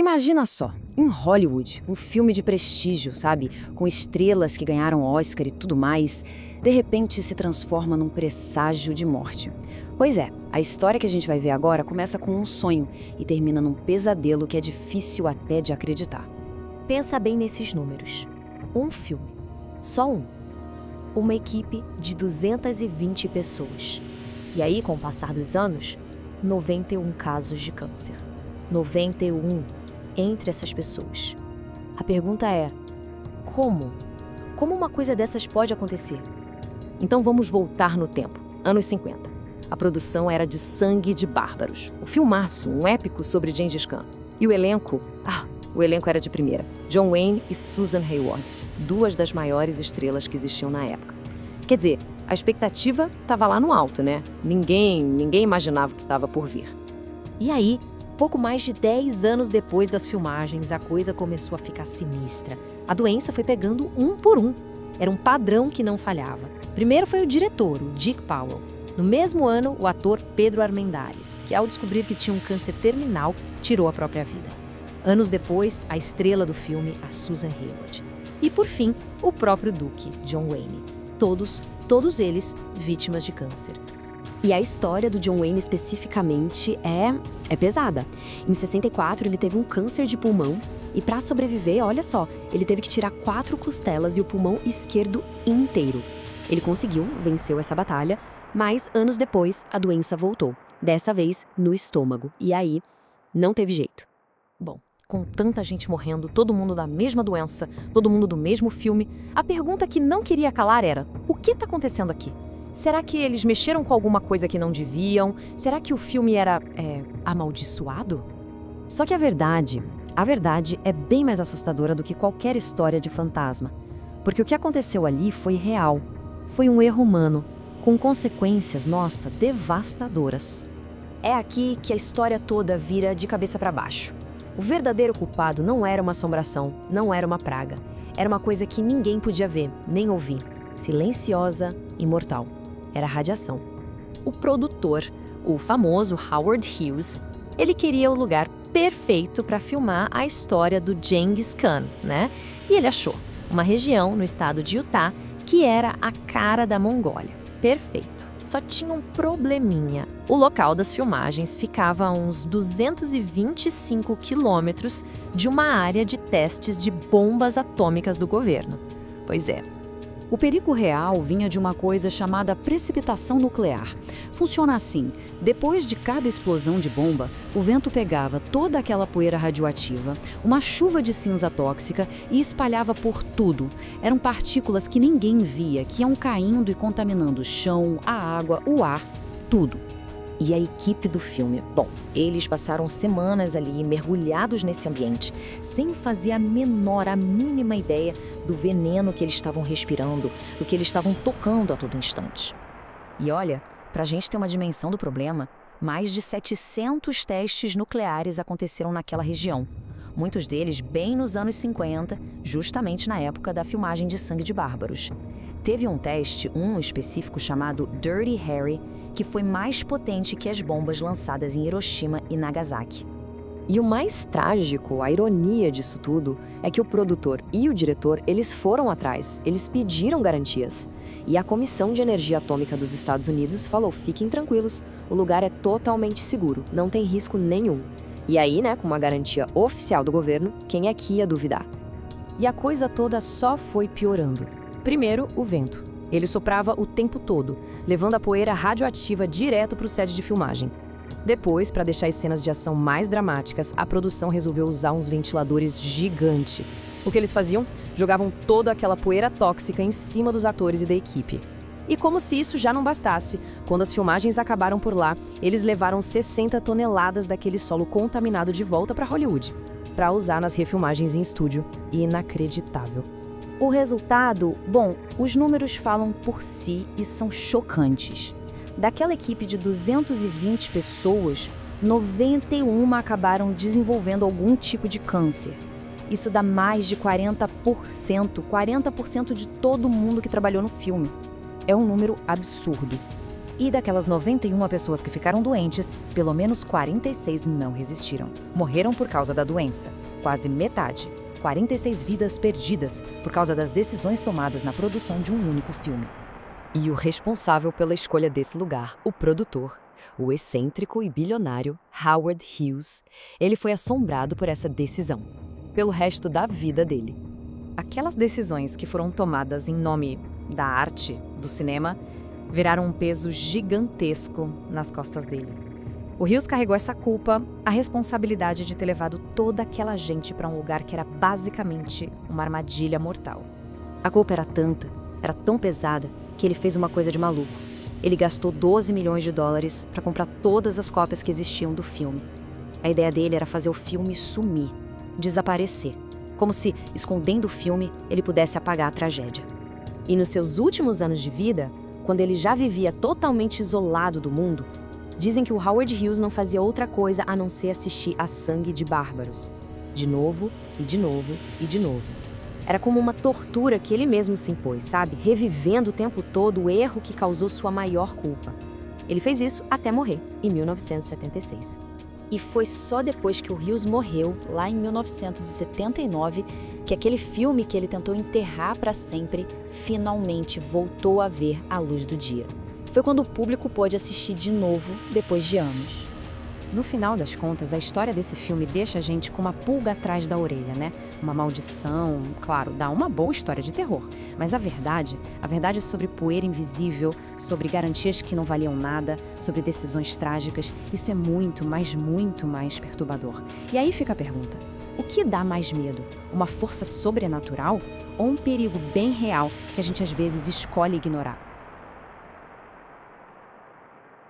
Imagina só, em Hollywood, um filme de prestígio, sabe? Com estrelas que ganharam Oscar e tudo mais, de repente se transforma num presságio de morte. Pois é, a história que a gente vai ver agora começa com um sonho e termina num pesadelo que é difícil até de acreditar. Pensa bem nesses números. Um filme. Só um. Uma equipe de 220 pessoas. E aí, com o passar dos anos, 91 casos de câncer. 91 entre essas pessoas. A pergunta é: como? Como uma coisa dessas pode acontecer? Então vamos voltar no tempo, anos 50. A produção era de Sangue de Bárbaros, um filmaço, um épico sobre Gengis Khan. E o elenco? O elenco era de primeira. John Wayne e Susan Hayward, duas das maiores estrelas que existiam na época. Quer dizer, a expectativa estava lá no alto, né? Ninguém imaginava o que estava por vir. E aí, pouco mais de 10 anos depois das filmagens, a coisa começou a ficar sinistra. A doença foi pegando um por um. Era um padrão que não falhava. Primeiro foi o diretor, o Dick Powell. No mesmo ano, o ator Pedro Armendáriz, que ao descobrir que tinha um câncer terminal, tirou a própria vida. Anos depois, a estrela do filme, a Susan Hayward. E por fim, o próprio Duque, John Wayne. Todos eles vítimas de câncer. E a história do John Wayne especificamente é pesada. Em 64, ele teve um câncer de pulmão e para sobreviver, olha só, ele teve que tirar 4 costelas e o pulmão esquerdo inteiro. Ele conseguiu, venceu essa batalha, mas anos depois a doença voltou. Dessa vez no estômago. E aí, não teve jeito. Bom, com tanta gente morrendo, todo mundo da mesma doença, todo mundo do mesmo filme, a pergunta que não queria calar era: o que está acontecendo aqui? Será que eles mexeram com alguma coisa que não deviam? Será que o filme era, amaldiçoado? Só que a verdade é bem mais assustadora do que qualquer história de fantasma. Porque o que aconteceu ali foi real. Foi um erro humano, com consequências, devastadoras. É aqui que a história toda vira de cabeça para baixo. O verdadeiro culpado não era uma assombração, não era uma praga. Era uma coisa que ninguém podia ver, nem ouvir. Silenciosa e mortal. Era radiação. O produtor, o famoso Howard Hughes, ele queria o lugar perfeito para filmar a história do Gengis Khan, né? E ele achou uma região no estado de Utah que era a cara da Mongólia. Perfeito. Só tinha um probleminha. O local das filmagens ficava a uns 225 quilômetros de uma área de testes de bombas atômicas do governo. Pois é. O perigo real vinha de uma coisa chamada precipitação nuclear. Funciona assim: depois de cada explosão de bomba, o vento pegava toda aquela poeira radioativa, uma chuva de cinza tóxica e espalhava por tudo. Eram partículas que ninguém via, que iam caindo e contaminando o chão, a água, o ar, tudo. E a equipe do filme? Bom, eles passaram semanas ali mergulhados nesse ambiente, sem fazer a mínima ideia do veneno que eles estavam respirando, do que eles estavam tocando a todo instante. E olha, pra gente ter uma dimensão do problema, mais de 700 testes nucleares aconteceram naquela região. Muitos deles bem nos anos 50, justamente na época da filmagem de Sangue de Bárbaros. Teve um teste, um específico chamado Dirty Harry, que foi mais potente que as bombas lançadas em Hiroshima e Nagasaki. E o mais trágico, a ironia disso tudo, é que o produtor e o diretor, eles foram atrás, eles pediram garantias. E a Comissão de Energia Atômica dos Estados Unidos falou: fiquem tranquilos, o lugar é totalmente seguro, não tem risco nenhum. E aí, com uma garantia oficial do governo, quem é que ia duvidar? E a coisa toda só foi piorando. Primeiro, o vento. Ele soprava o tempo todo, levando a poeira radioativa direto para o set de filmagem. Depois, para deixar as cenas de ação mais dramáticas, a produção resolveu usar uns ventiladores gigantes. O que eles faziam? Jogavam toda aquela poeira tóxica em cima dos atores e da equipe. E como se isso já não bastasse, quando as filmagens acabaram por lá, eles levaram 60 toneladas daquele solo contaminado de volta para Hollywood, para usar nas refilmagens em estúdio. Inacreditável. O resultado, os números falam por si e são chocantes. Daquela equipe de 220 pessoas, 91 acabaram desenvolvendo algum tipo de câncer. Isso dá mais de 40% de todo mundo que trabalhou no filme. É um número absurdo. E daquelas 91 pessoas que ficaram doentes, pelo menos 46 não resistiram. Morreram por causa da doença. Quase metade. 46 vidas perdidas por causa das decisões tomadas na produção de um único filme. E o responsável pela escolha desse lugar, o produtor, o excêntrico e bilionário Howard Hughes, ele foi assombrado por essa decisão, pelo resto da vida dele. Aquelas decisões que foram tomadas em nome da arte, do cinema, viraram um peso gigantesco nas costas dele. O Hughes carregou essa culpa, a responsabilidade de ter levado toda aquela gente para um lugar que era basicamente uma armadilha mortal. A culpa era tanta, era tão pesada, que ele fez uma coisa de maluco. Ele gastou 12 milhões de dólares para comprar todas as cópias que existiam do filme. A ideia dele era fazer o filme sumir, desaparecer, como se, escondendo o filme, ele pudesse apagar a tragédia. E nos seus últimos anos de vida, quando ele já vivia totalmente isolado do mundo, dizem que o Howard Hughes não fazia outra coisa a não ser assistir a Sangue de Bárbaros. De novo, e de novo, e de novo. Era como uma tortura que ele mesmo se impôs, sabe? Revivendo o tempo todo o erro que causou sua maior culpa. Ele fez isso até morrer, em 1976. E foi só depois que o Hughes morreu, lá em 1979, que aquele filme que ele tentou enterrar para sempre, finalmente voltou a ver a luz do dia. Foi quando o público pôde assistir de novo, depois de anos. No final das contas, a história desse filme deixa a gente com uma pulga atrás da orelha, né? Uma maldição, claro, dá uma boa história de terror. Mas a verdade é sobre poeira invisível, sobre garantias que não valiam nada, sobre decisões trágicas. Isso é muito, mas muito mais perturbador. E aí fica a pergunta: o que dá mais medo? Uma força sobrenatural ou um perigo bem real que a gente às vezes escolhe ignorar?